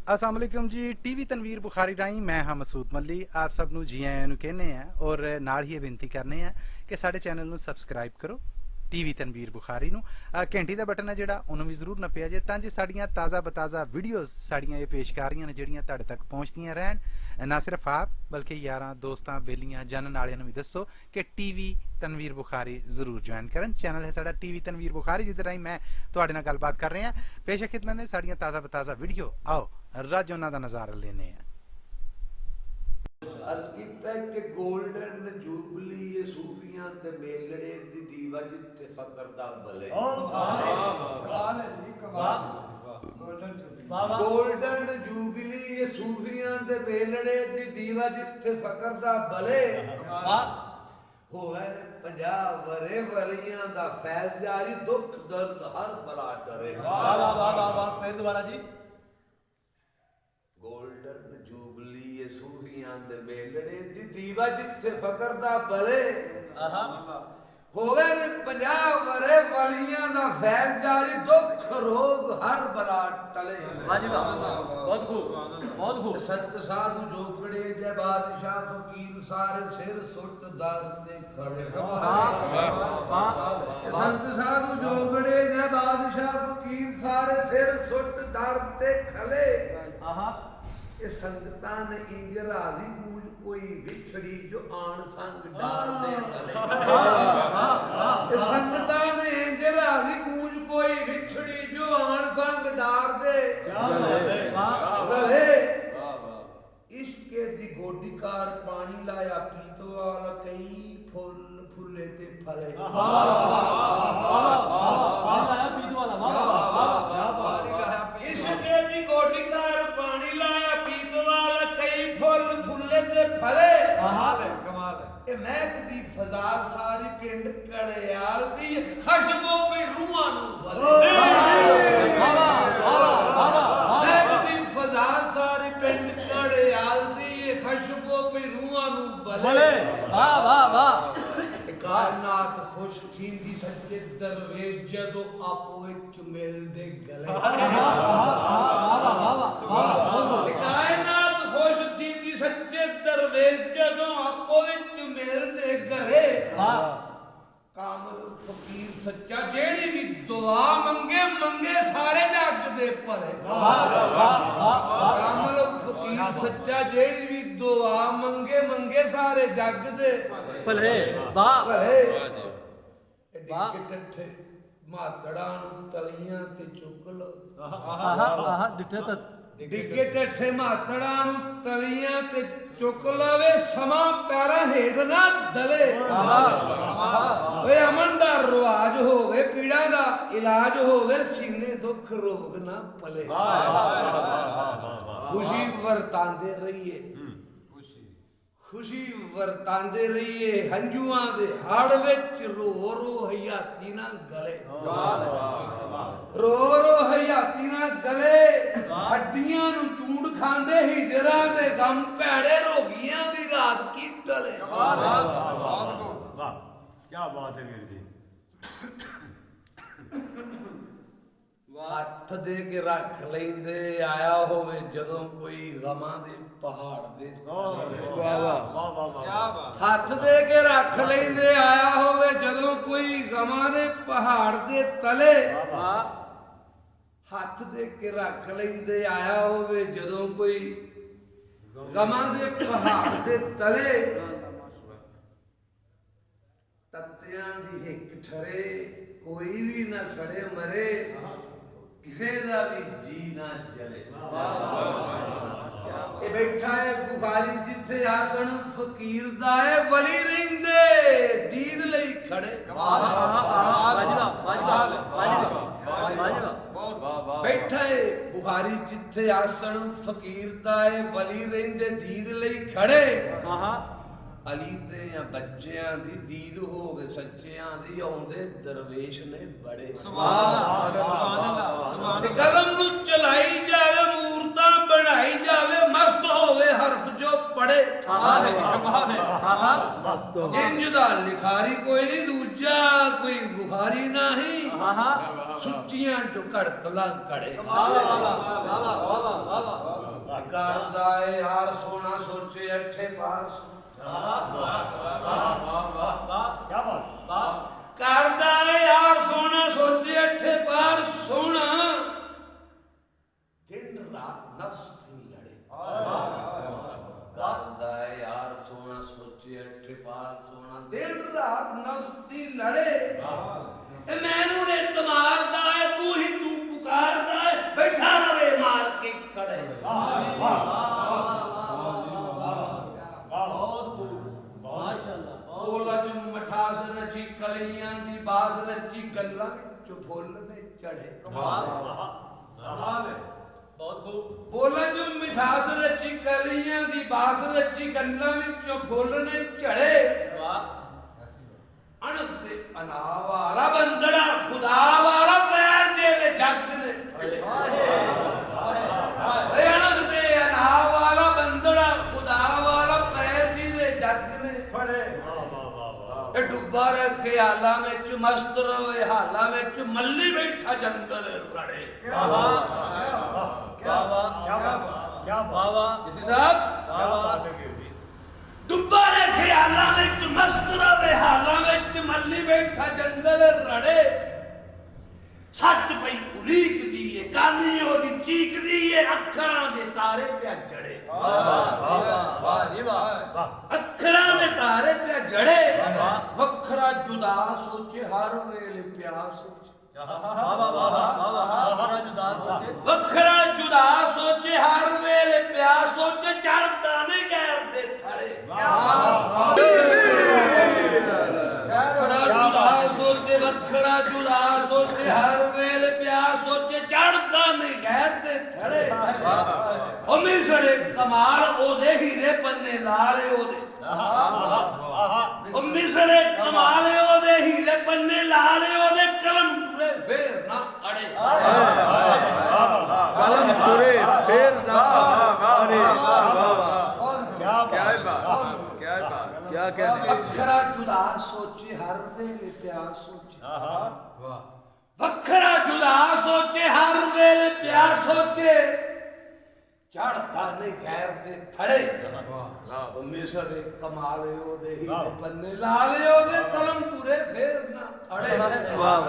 अस्सलाम वालेकुम जी। टीवी तनवीर बुखारी राही मैं हाँ मसूद मल्ली आप सब नू जी आयां नू कहने हैं और नाल ही बेनती करने हैं कि साढ़े चैनल नू सबसक्राइब करो टीवी तनवीर बुखारी नू घंटी का बटन है जिहड़ा उन्होंने भी जरूर नप्पिया जे तां जे साड़ियां ताज़ा बताज़ा वीडियोज़ साड़ियां ये पेशकारियां ने जिहड़ियां तुहाडे तक पहुँचदियां रहन। ना सिर्फ आप बल्कि यारां दोस्तां बेलियां जानन वालियां नू भी दसो कि टीवी तनवीर बुखारी जरूर ज्वाइन करन। चैनल है साडा टीवी तनवीर बुखारी जिहदे राही मैं तुहाडे नाल गलबात कर रहे हैं। पेश खिदमत ने साड़ियां ताज़ा बताज़ा वीडियो आओ रज उन्हां दा नज़ारा लेने हैं। अर्ज कीता कि गोल्डन जुबली ये सूफियां ते मेलड़े दी दीवा जिथे फकर दा भले गोल्डन जुबली ये सूफियां ते मेलड़े दी दीवा जिथे फकर दा भले होवे ने 50 वरे वलियां दा फैज जारी दुख दर्द हर बला डरे। वाह वाह वाह वाह वाह फिर दोबारा जी। गोल्डन जुबली ये सूफियां दे मेलड़े दी दीवा जिथे फकर दा भले होवे ने 50 वरे वलियां दा फैज जारी दुख रोग हर बला टले। वाह जी वाह बहुत खूब बहुत खूब। संत साधु जोगड़े जय बादशाह फकीर सारे सिर सुट दर ते खड़े। संत साधु जोगड़े जय बादशाह फकीर सारे सिर सुट दर ते खले। ये संगतां ने इंज राजी पूज कोई विछड़ी जो आन संग डाल दे गले। ये संगतां ने इंज राजी पूज कोई विछड़ी जो आन संग डाल दे गले। इश्क दी गोडीकार पानी लाया पीतो वाला कई फुल फुले ते फले। इश्क दी गोडीकार पानी लाया पीतो वाला कई फुल फुले ते फले। ये महक दी फजा सारी पिंड कड़ियाल दी खशबो पे रूहां नू भले। महक दी फजा सारी पिंड कड़ियाल दी खशबो पे रूहां नू भले। वाह वाह वाह। कायनात खुश थींदी सच्चे दरवेश जदों आपो विच मिलदे गले। कायनात खुश थींदी सच्चे दरवेश जदों आपो विच मिलदे गले। कामल फकीर सच्चा जेड़ी भी दुआ मंगे मंगे सारे जग दे भले। कामल फकीर सच्चा जेड़ी भी दुआ मंगे मंगे सारे जग दे भले। वाह भले। डिग टट्ठे मातड़ा नू तलियां ते चुक लो। डिठे तक डिगे टट्ठे मातड़ा नू तलियां ते चुक लवे समा पैरां हेठ ना दले। ओए अमन दा रिवाज होवे पीड़ा दा इलाज होवे सीने दुख रोग ना पले। खुशी वरतांदे रहिए खुशी वरतांदे रहिए हंजुआं दे हड़ विच रो रो हयाती ना गले। रो रो हयाती ना गले। हड्डियां नू चूंड खांदे हिजरा दे गम भैड़े रोगियां दी रात की टले। वाह क्या बात है वीर जी। हथ दे के रख लेंदे आया होवे जदों कोई गमां दे पहाड़ दे। हथ दे के रख लेंदे आया होवे जदों कोई गमां दे पहाड़ दे तले। हथ दे के रख लेंदे आया होवे जदों कोई गमां दे पहाड़ दे तले। तत्तियां दी हिक ठरे कोई भी ना सड़े मरे किसे दा भी जी ना जले। ये बैठा है बुखारी जिथे आसन फकीर दा है वली रहिंदे दीद लई खड़े। बैठा है बुखारी जिथे आसन फकीर दा है वली रहिंदे दीद लई खड़े। अली दे या बच्चियां दी दीद होवे सच्चियां दी आउंदे दरवेश ने बड़े। कलम नू चलाई जावे मूर्तां बनाई जावे मस्त होवे हरफ जो पढ़े। इंज दा लिखारी कोई नहीं दूजा कोई बुखारी नहीं। सुच्चियां जो कड़तला कड़े। यार सोना सोचे अठे पार क्या बात करदा यार सोना सोचे अठे पार सोना दिन रात नफ्स थी लड़े करदा यार सोना सोचे अठे पार सोना दिन रात नफ्स थी लड़े मैनू ने मारदा है तू ही तू पुकारदा है बैठा रवे मार के खड़े बोला जो मठास रची कलियां दी बास रची गल्लां विच फुल ने चढ़े बहुत खूब बोला जो मिठास रची कलियां दी बास रची गल्लां विच फुल ने चढ़े वाह अणख ते अना वाला बंदड़ा खुदा वाला पैर जेदे जग ने अणख ते अना वाला बंदड़ा खुदा वाला पैर जेदे जग ने ए डुब्बा रे ख्यालां विच मस्त रवे हालां विच मल्ली बैठा जंगल रड़े क्या वाह क्या बात क्या वाह बात वाह किसी साहब क्या बात है गिर जी डुब्बा रे ख्यालां विच मस्त रवे हालां विच मल्ली बैठा जंगल रड़े सच पई उलीक दी ए कानी ओदी चीक दी ए अखां दे तारे पे जड़े वाह जी वाह अखरां दे तारे पे जड़े वखरा जुदा सोचे हर वेले प्यास सोचे वाह वाह वाह वाह वाह जुदा सोचे वखरा जुदा सोचे हर वेले प्यास सोचे चढ़दा नहीं गैर दे थड़े वखरा जुदा सोचे हर वेले प्यास सोचे चढ़दा नहीं गैर दे थड़े ओ मिसरे कमाल ओदे हीरे पन्ने लाले ओदे ओ मिसरे कमाल ओदे हीरे पन्ने लाले ओदे कलम टुरे फेर ना अड़े कलम तुरे फिर ना अरे क्या क्या कहने वखरा जुदा सोचे हर वेले प्यास सोचे वखरा जुदा सोचे हर वेले प्यास सोचे चढ़दा नहीं गैर दे थड़े ओ मिसरे कमाले ओदे हीरे पन्ने लाले ओदे कलम टुरे फेर ना अड़े वाह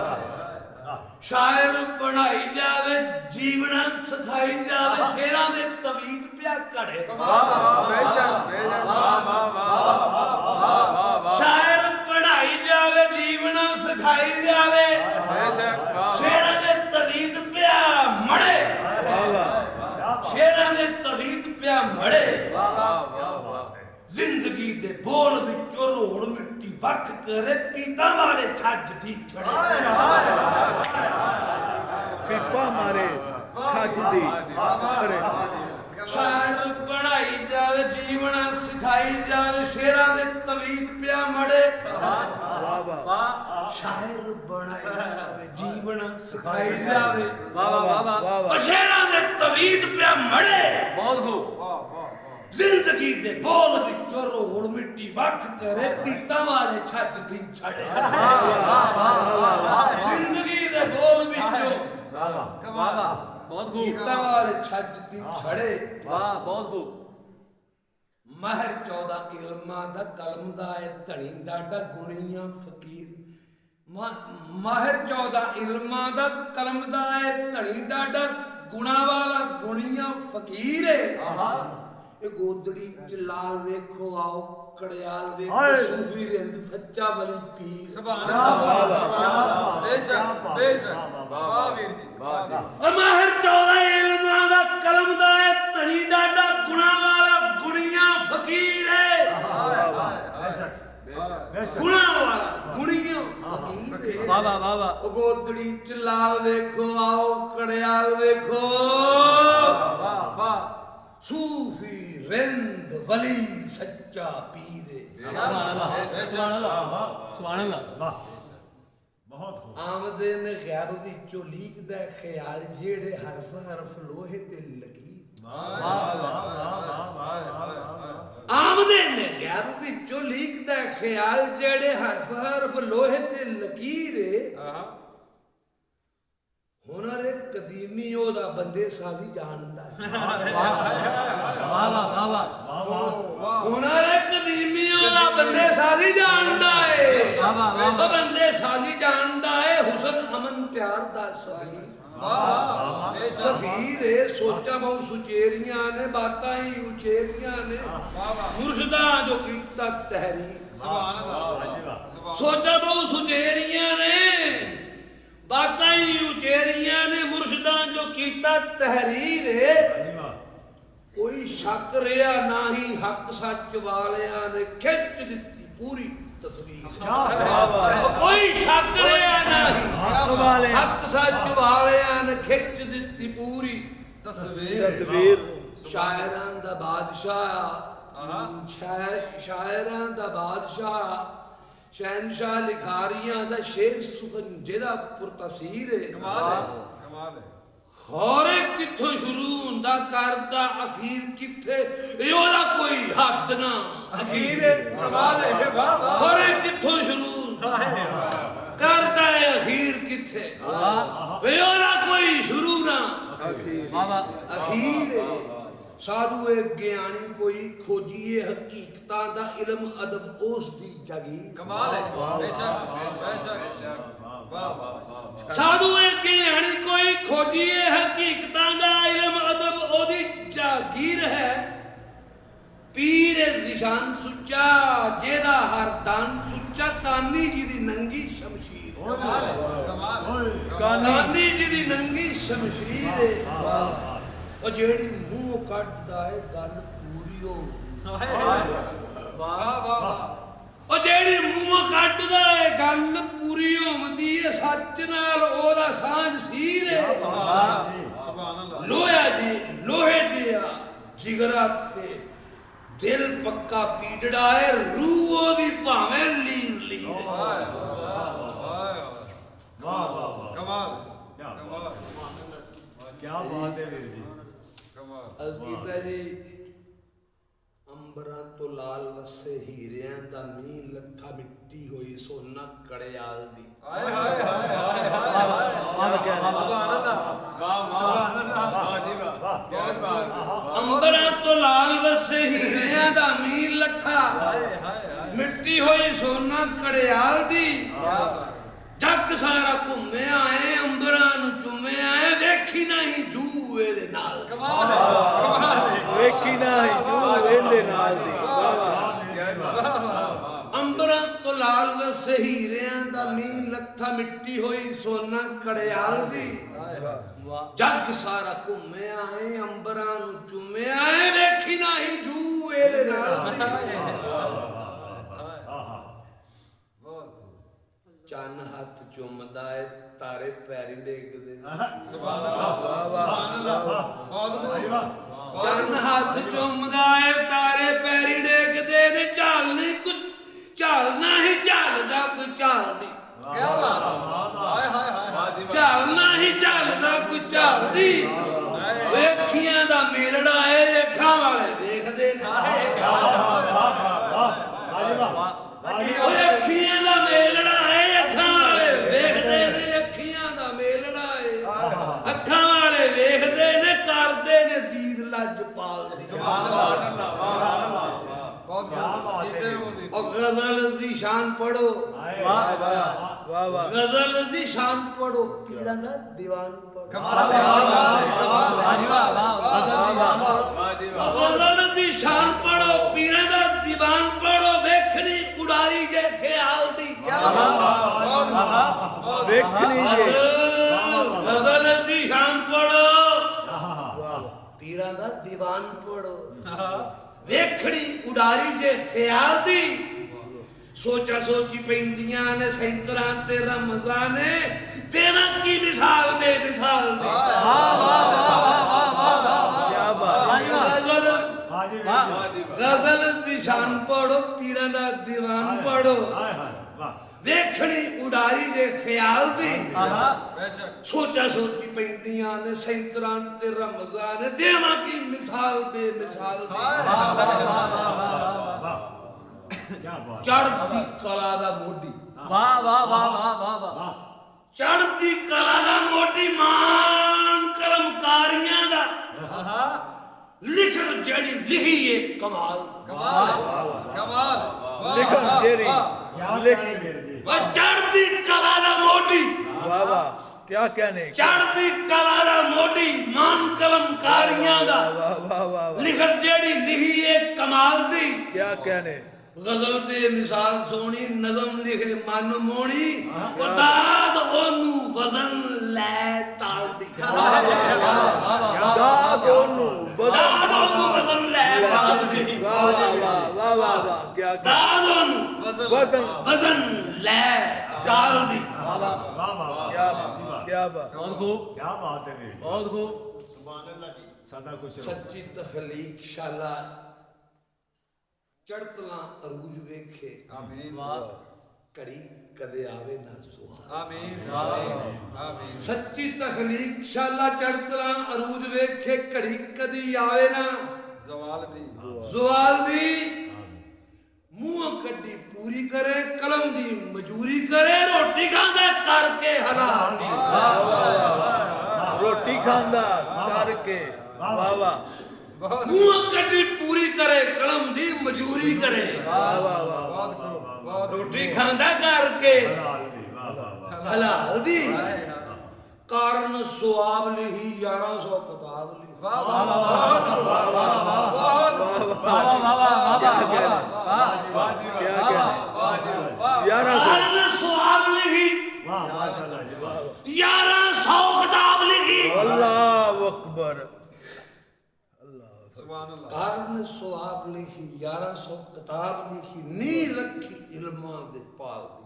शायर बनाई जावे जीवना सिखाई जावे शेरां दे तवीत पिया घड़े बेशक शायर बनाई जावे जीवना सिखाई जावे शेरां दे तवीत पिया मड़े शेरां दे तवीत पिया मड़े जिंदगी दे बोल विचों रोड़ मिट्टी वख करे पीता वाले छज दी छड़े पीपा मारे छज दी छड़े शायर बनाई जावे जीवना सिखाई जावे शेरां दे तवीत पिया मड़े शायर बनाई जावे जीवना सिखाई जावे शेरां दे तवीत पिया मड़े बहुत खूब जिंदगी दे बोल विचों रोड़ मिट्टी वख करे पीता वाले छज दी छड़े जिंदगी दे बोल विचों वाह वाह बहुत खूब पीता वाले छज दी छड़े वाह बहुत खूब महर 14 इल्मां दा कलम दा ए धनी डाडा गुणियां फकीर महर 14 इल्मां दा कलम दा ए धनी डाडा गुणा वाला गुणियां फकीर है ए गोदड़ी च लाल देखो आओ कड़याल देखो सूफी रिंद सच्चा वली पीर सुभान अल्लाह बेशक बेशक वाह वीर जी वाह महर 14 इल्मां दा कलम दा ए धनी डाडा गुणा वाला गुणियां फकीर है गुणा वाला गुणियां फकीर वाह वाह वाह वाह ओ गोदड़ी च लाल देखो आओ कड़याल देखो वाह वाह सूफी रिंद वली सच्चा पीर सुभान अल्लाह सुभान अल्लाह सुभान अल्लाह बहुत आमदे ने गैब विचों लीकदा ख्याल जेड़े हरफ हरफ लोहे ते लकीर आमदे ने गैब विचों लीकदा ख्याल जेड़े हरफ हरफ लोहे ते लकीर हुनर कदीमी ओदा बंदे साजी जानदा वाह वाह ਉਹਨਾਂ ਕਦੀਮੀ ਉਹਦਾ ਬੰਦੇ ਸਾਜੀ ਜਾਣਦਾ ਏ ਸਭ ਬੰਦੇ ਸਾਜੀ ਜਾਣਦਾ ਏ ਹੁਸਨ ਅਮਨ ਪਿਆਰ ਦਾ ਸਫੀਰ ਸਫੀਰ ਏ ਸੋਚਾਂ ਬਹੁਤ ਸੁਚੇਰੀਆਂ ਨੇ ਬਾਤਾਂ ਹੀ ਉਚੇਰੀਆਂ ਨੇ ਮੁਰਸ਼ਿਦਾਂ ਜੋ ਕੀਤਾ ਤਹਿਰੀਰ ਸੋਚਾਂ ਬਹੁਤ ਸੁਚੇਰੀਆਂ ਨੇ ਬਾਤਾਂ ਹੀ ਉਚੇਰੀਆਂ ਨੇ ਮੁਰਸ਼ਿਦਾਂ ਜੋ ਕੀਤਾ ਤਹਿਰੀਰ ਏ ਕੋਈ ਸ਼ੱਕ ਰਿਹਾ ਨਾ ਹੀ ਹੱਕ ਸੱਚ ਵਾਲਿਆਂ ਨੇ ਖਿੱਚ ਦਿੱਤੀ ਪੂਰੀ ਤਸਵੀਰ ਕੋਈ ਸ਼ੱਕ ਰਿਹਾ ਨਾ ਹੀ ਹੱਕ ਸੱਚ ਵਾਲਿਆਂ ਨੇ ਖਿੱਚ ਦਿੱਤੀ ਪੂਰੀ ਤਸਵੀਰ ਸ਼ਾਇਰਾਂ ਦਾ ਬਾਦਸ਼ਾਹ ਸ਼ਾਇਰਾਂ ਦਾ ਬਾਦਸ਼ਾਹ ਸ਼ਹਿਨਸ਼ਾਹ ਲਿਖਾਰੀਆਂ ਦਾ ਸ਼ੇਰ ਸੁਖਨ ਜਿਹਦਾ ਪੁਰਤਸੀਰ ਹੈ ਕਮਾਲ ਹੈ ਹੋਰੇ ਕਿੱਥੋਂ ਸ਼ੁਰੂ ਹੁੰਦਾ ਕਰਦਾ ਅਖੀਰ ਕਿੱਥੇ ਇਹ ਉਹਦਾ ਕੋਈ ਹੱਦ ਨਾ ਅਖੀਰ ਕਮਾਲ ਹੈ ਵਾਹ ਵਾਹ ਹੋਰੇ ਕਿੱਥੋਂ ਸ਼ੁਰੂ ਕਰਦਾ ਹੈ ਅਖੀਰ ਕਿੱਥੇ ਇਹ ਉਹਦਾ ਕੋਈ ਸ਼ੁਰੂ ਨਾ ਅਖੀਰ ਸਾਧੂ ਇਹ ਗਿਆਨੀ ਕੋਈ ਖੋਜੀਏ ਹਕੀਕਤਾਂ ਦਾ ਇਲਮ ਅਦਬ ਉਸ ਦੀ ਜਾਗੀਰ ਕਮਾਲ ਹੈ ਬੇਸ਼ੱਕ ਵਾਹ ਵਾਹ ਸਾਧੂ ਇਹ ਗਿਆਨੀ ਕੋਈ ਖੋਜੀਏ ਹਕੀਕਤਾਂ ਦਾ ਇਲਮ ਅਦਬ ਉਹਦੀ ਜਾਗੀਰ ਹੈ ਪੀਰ ਜ਼ਿਸ਼ਾਨ ਸੁੱਚਾ ਜਿਹਦਾ ਹਰ ਦਾਨ ਸੁੱਚਾ ਕਾਨੀ ਜੀ ਦੀ ਨੰਗੀ ਸ਼ਮਸ਼ੀਰ ਕਾਨੀ ਜੀ ਦੀ ਨੰਗੀ ਸ਼ਮਸ਼ੀਰ ਹੈ ਉਹ ਜਿਹੜੀ ਮੂੰਹ ਕੱਢਦਾ ਹੈ ਗੱਲ ਪੂਰੀ ਹੋ ਵਾਹ ਵਾਹ ਉਹ ਜਿਹੜੀ ਮੂੰਹ ਕੱਢਦਾ ਹੈ ਗੱਲ ਪੂਰੀ ਹੁੰਦੀ ਹੈ ਸੱਚ ਨਾਲ ਉਹਦਾ ਸਾਂਝ ਸੀਰ ਹੈ ਸੁਭਾਨ ਅੱਲਾਹ ਲੋਹੇ ਜਿਹਾ ਜਿਗਰਾ ਤੇ ਦਿਲ ਪੱਕਾ ਪੀੜੜਾ ਹੈ ਰੂਹ ਉਹਦੀ ਭਾਵੇਂ ਲੀਰ ਲੀਰ ਕਮਾਲ ਕੀ ਬਾਤ ਹੈ ਵੀਰ ਜੀ ਅਜ਼ਗੀਤਾ ਜੀ ਅੰਬਰਾਂ ਤੋਂ ਲਾਲ ਵਸੇ ਹੀਰਿਆਂ ਦਾ ਮੀਂਹ ਲੱਥਾ ਮਿੱਟੀ ਹੋਈ ਸੋਨਾ ਕੜਿਆਲ ਦੀ ਹਾਏ ਹਾਏ ਹਾਏ ਹਾਏ ਸੁਭਾਨ ਅੱਲਾਹ ਵਾਹ ਜੀ ਵਾਹ ਕੀ ਬਾਤ ਅੰਬਰਾਂ ਤੋਂ ਲਾਲ ਵਸੇ ਹੀਰਿਆਂ ਦਾ ਮੀਂਹ ਲੱਥਾ ਮਿੱਟੀ ਹੋਈ ਸੋਨਾ ਕੜਿਆਲ ਦੀ ਜੱਗ ਸਾਰਾ ਘੁੰਮਿਆ ਏ ਅੰਬਰਾਂ ਨੂੰ ਚੁੰਮਿਆ ਏ ਵੇਖੀ ਨਹੀਂ ਜੂਏ ਦੇ ਨਾਲ ਵੇਖੀ ਨਾ ਜੂ ਇਹਦੇ ਨਾਲ ਦੀ ਅੰਬਰਾਂ ਤੋਂ ਲਾਲ ਵਸੇ ਹੀਰਿਆਂ ਦਾ ਮੀਂਹ ਲੱਥਾ ਮਿੱਟੀ ਹੋਈ ਸੋਨਾ ਕੜਿਆਲ ਦੀ ਜੱਗ ਸਾਰਾ ਘੁੰਮਿਆ ਏ ਅੰਬਰਾਂ ਨੂੰ ਚੁੰਮਿਆ ਏ ਵੇਖੀ ਨਹੀਂ ਜੂਏ ਦੇ ਨਾਲ ਚੰਨ ਹੱਥ ਚੁੰਮਦਾ ਏ ਤਾਰੇ ਪੈਰੀ ਡੇਗਦੇ ਸੁਭਾਨ ਅੱਲਾਹ ਬਹੁਤ ਚੰਨ ਹੱਥ ਚੁੰਮਦਾ ਏ ਤਾਰੇ ਪੈਰੀ ਡੇਗਦੇ ਨੇ ਝਾਲ ਨਹੀਂ ਕੁਝ ਝਾਲਣਾ ਹੀ ਝਾਲਦਾ ਕੋਈ ਝਾਲਦੀ ਕੀ ਬਾਤ ਹਾਏ ਹਾਏ ਹਾਏ ਝਾਲਣਾ ਹੀ ਝਾਲਦਾ ਕੋਈ ਝਾਲਦੀ ਵੇਖੀਆਂ ਦਾ ਮੇਲੜਾ ਏ ਅੱਖਾਂ ਵਾਲੇ ਵੇਖਦੇ ਨੇ ਓਏ ਅੱਖੀਆਂ ਦਾ ਮੇਲੜਾ ਏ ਅੱਖਾਂ ਵਾਲੇ ਵੇਖਦੇ ਨੇ ਅੱਖੀਆਂ ਦਾ ਮੇਲੜਾ ਏ ਅੱਖਾਂ ਵਾਲੇ ਵੇਖਦੇ ਨੇ ਕਰਦੇ ਨੇ ਦੀਦ ਲੱਜ ਪਾਲਦੀ ਸੁਭਾਨ ਅੱਲਾਹ ਬਹੁਤ ਜੀਤੇ ਰਹੋ ਉਹ ਗਜ਼ਲ ਦੀ ਸ਼ਾਨ ਪੜੋ ਵਾਹ ਵਾਹ ਗਜ਼ਲ ਦੀ ਸ਼ਾਨ ਪੜੋ ਪੀਰਾਂ ਦਾ ਦੀਵਾਨ ਪੜੋ ਗਜ਼ਲ ਦੀ ਸ਼ਾਨ ਪੜੋ ਪੀਰਾਂ ਦਾ ਦੀਵਾਨ ਪੜੋ ਵੇਖਣੀ ਉਡਾਰੀ ਜੇ ਖਿਆਲ ਦੀ ਵੇਖਣੀ ਜੇ ਗਜ਼ਲ ਦੀ ਸ਼ਾਨ ਪੜੋ ਪੀਰਾਂ ਦਾ ਦੀਵਾਨ ਪੜੋ ਵੇਖਣੀ ਉਡਾਰੀ ਜੇ ਖਿਆਲ ਦੀ ਸੋਚਾ ਸੋਚੀ ਪੈਂਦੀਆਂ ਨੇ ਸੈਂਤਰਾਂ ਤੇ ਰਮਜ਼ਾਨ ਦੇਣਾ ਕੀ ਮਿਸਾਲ ਬੇਮਿਸਾਲ ਦੀ ਕੀ ਬਾਤ ਗਜ਼ਲ ਦੀ ਸ਼ਾਨ ਪੜੋ ਪੀਰਾਂ ਦਾ ਦੀਵਾਨ ਪੜੋ ਵੇਖਣੀ ਉਡਾਰੀ ਦੇ ਖਿਆਲ ਦੀ ਬੇਸ਼ੱਕ ਸੋਚਾ ਸੋਚੀ ਪੈਂਦੀਆਂ ਨੇ ਸੈਂਤਰਾਂ ਤੇ ਰਮਜ਼ਾਨ ਦੇਵਾਂ ਕੀ ਮਿਸਾਲ ਬੇਮਿਸਾਲ ਦੀ ਚੜ੍ਹਦੀ ਕਲਾ ਦਾ ਮੋਢੀ ਚੜ੍ਹਦੀ ਕਲਾ ਦਾ ਮੋਢੀ ਮਾਨ ਕਰਮਕਾਰੀਆਂ ਦਾ लिखन जेड़ी लिखी है कमाल लिखन जेरी लिखी व चढ़ती कला दा मोटी वाह वाह क्या कहने चढ़ती कला दा मोटी मान कलमकारियां दा वाह वाह वाह वाह लिखन जेड़ी लिखी है कमाल दी क्या कहने गजल दे मिसाल सोनी नज़म लिखे मन मोनी दाद ओनू वजन ले ताल दी दाद ओनू दाद ओनू वजन ले ताल दी वाह वाह वाह वाह वाह वाह क्या दाद ओनू वतन वजन ले ताल दी क्या बात बहुत खूब क्या बात है मेरी बहुत खूब सुभान अल्लाह जी सदा खुश रहो सच्ची तखलीक शाला चढ़तला अरूज वेखे आमीन कड़ी कदे आवे ना सुहा आमीन आमीन आमीन सच्ची तखलीक शाला चढ़तला अरूज वेखे कड़ी कदी आवे ना जवाल दी जुवाल दी मुंह कड्डी पूरी करे कलम दी मजूरी करे रोटी खांदा करके हलाल दी रोटी खांदा करके वाह वाह मुंह कड्डी पूरी करे कलम दी मजूरी करे वाह वाह वाह बहुत खूब रोटी खांदा करके हलाल दी वाह वाह वाह हलाल दी कारण सुआब लिही 1100 किताब ली वाह वाह बहुत क्या कहने यारा कारण सुआब लिही वाह माशाल्लाह जी वाह 1100 किताब लिखी अल्लाह अकबर सुभान अल्लाह कारण सुआब लिखी 1100 किताब लिखी नी रखी इल्मां दे पाल दी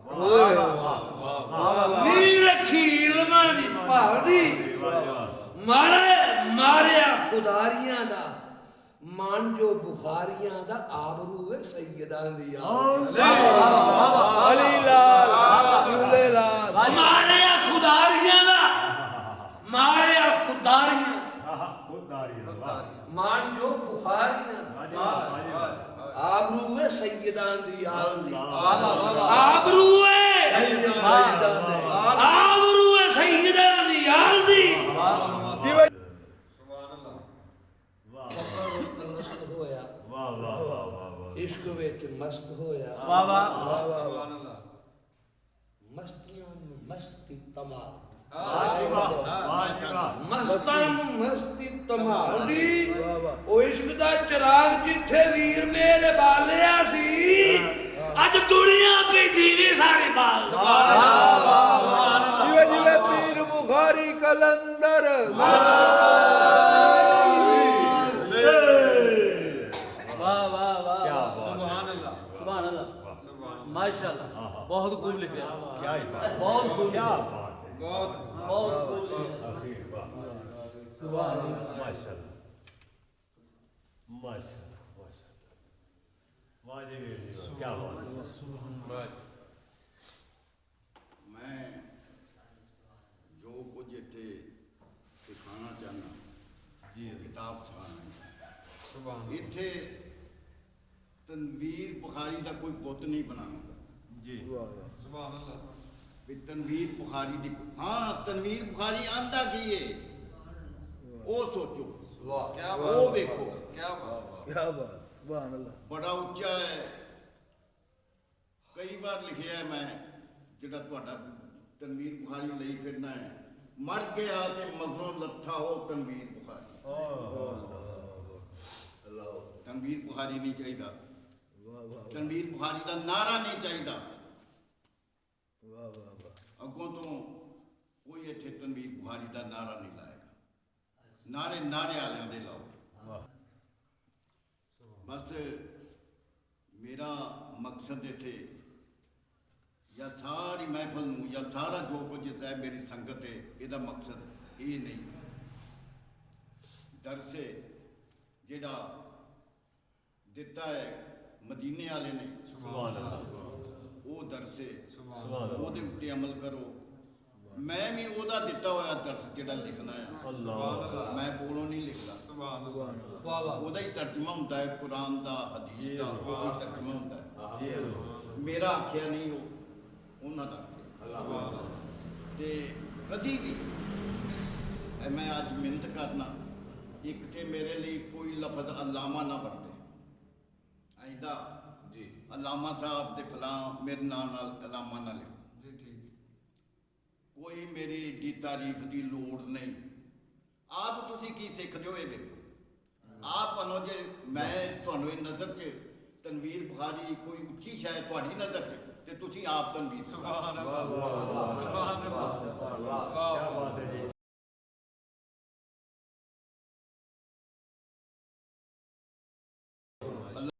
नी रखी इल्मां दी पाल दी मारिया खुदारियां दा मान जो बुखारियां दा आबरू है सैयदां दी अली लाल झूले लाल मारिया खुदारियां दा मारिया खुदारियां खुददारी वाह मान जो बुखारियां दा आबरू है सैयदां दी आबरू है आबरू है सैयदां दी शिवा होया वाह वाह वाह इश्क विच मस्त होया सुभान अल्लाह मस्तियां नूं मस्ती तमाल माशाल्लाह मस्तां नूं मस्ती तमाल दी ओ इश्क दा चिराग जिथे वीर मेरे बालिया सी अज दुनिया पे दीवे सारे बाल जीवे जीवे पीर बुखारी कलंदर वाह वाह वाह क्या बात सुभान अल्लाह सुभान अल्लाह माशाल्लाह बहुत खूब लिखा क्या ही बात बहुत खूब क्या बात है बहुत खूब लिखा आखिर वाह सुभान अल्लाह माशाल्लाह माशाल्लाह माशाल्लाह वाह जी वीर जी वाह, क्या बात है मैं जो कुछ इतने सिखाना चाहना जी किताब सिखाना सुभान इतने तनवीर बुखारी का कोई बुत नहीं बनाना जी सुभान अल्लाह भी तनवीर बुखारी दी हाँ तनवीर बुखारी आंदा की है वो सोचो क्या वो देखो क्या बात क्या बात सुभान अल्लाह बड़ा उच्चा है कई बार लिखा है मैं जिहड़ा तुहाडा तनवीर बुखारी लई फिरना है मर गया ते मगरों लत्था हो तनवीर बुखारी तनवीर बुखारी नहीं चाहिए तनवीर बुखारी का नारा नहीं चाहिए अगों तो कोई इत्थे तनवीर बुखारी का नारा नहीं लाएगा नारे नारे वालियां दे लाओ बस मेरा मकसद इत्थे या सारी महफल नूं या सारा जो कुछ है मेरी संगत है इहदा मकसद ये नहीं दरसे जिहड़ा दिता है मदीने वाले ने सुभान अल्लाह वो दरसे सुभान अल्लाह ਉਹਦੇ ਉੱਤੇ ਅਮਲ ਕਰੋ ਮੈਂ ਵੀ ਉਹਦਾ ਦਿੱਤਾ ਹੋਇਆ ਦਰਸ ਜਿਹੜਾ ਲਿਖਣਾ ਹੈ अल्लाह ਮੈਂ ਕੋਲੋਂ ਨਹੀਂ ਲਿਖਦਾ सुभान अल्लाह ਉਹਦਾ ਹੀ ਤਰਜਮਾ ਹੁੰਦਾ ਹੈ ਕੁਰਾਨ ਦਾ ਹਦੀਸ ਦਾ ਉਹਦਾ ਹੀ ਤਰਜਮਾ ਹੁੰਦਾ ਹੈ जी ਮੇਰਾ ਆਖਿਆ ਨਹੀਂ ਉਹ ਉਹਨਾਂ ਦਾ ਆਖਿਆ ਤੇ ਕਦੀ ਵੀ ਮੈਂ ਅੱਜ ਮਿਹਨਤ ਕਰਨਾ ਇੱਕ ਤੇ ਮੇਰੇ ਲਈ ਕੋਈ ਲਫ਼ਜ਼ ਅਲਾਮਾ ਨਾ ਵਰਤੇ ਆਇੰਦਾ ਜੀ ਅਲਾਮਾ ਸਾਹਿਬ ਤੇ ਫਲਾਂ ਮੇਰੇ ਨਾਂ ਨਾਲ ਅਲਾਮਾ ਨਾ ਲਿਓ ਜੀ ਠੀਕ ਕੋਈ ਮੇਰੀ ਏਡੀ ਤਾਰੀਫ ਦੀ ਲੋੜ ਨਹੀਂ ਆਪ ਤੁਸੀਂ ਕੀ ਸਿੱਖਦੇ ਹੋ ਇਹ ਵੇਖੋ ਆਪ ਬਨੋ ਜੇ ਮੈਂ ਤੁਹਾਨੂੰ ਇਹ ਨਜ਼ਰ 'ਚ ਤਨਵੀਰ ਬੁਖਾਰੀ ਕੋਈ ਉੱਚੀ ਸ਼ਾਇਦ ਤੁਹਾਡੀ ਨਜ਼ਰ 'ਚ ਤੇ ਤੁਸੀਂ ਆਪ ਤਨਵੀਰ ਸੁਭਾਨ ਅੱਲਾਹ ਸੁਭਾਨ ਅੱਲਾਹ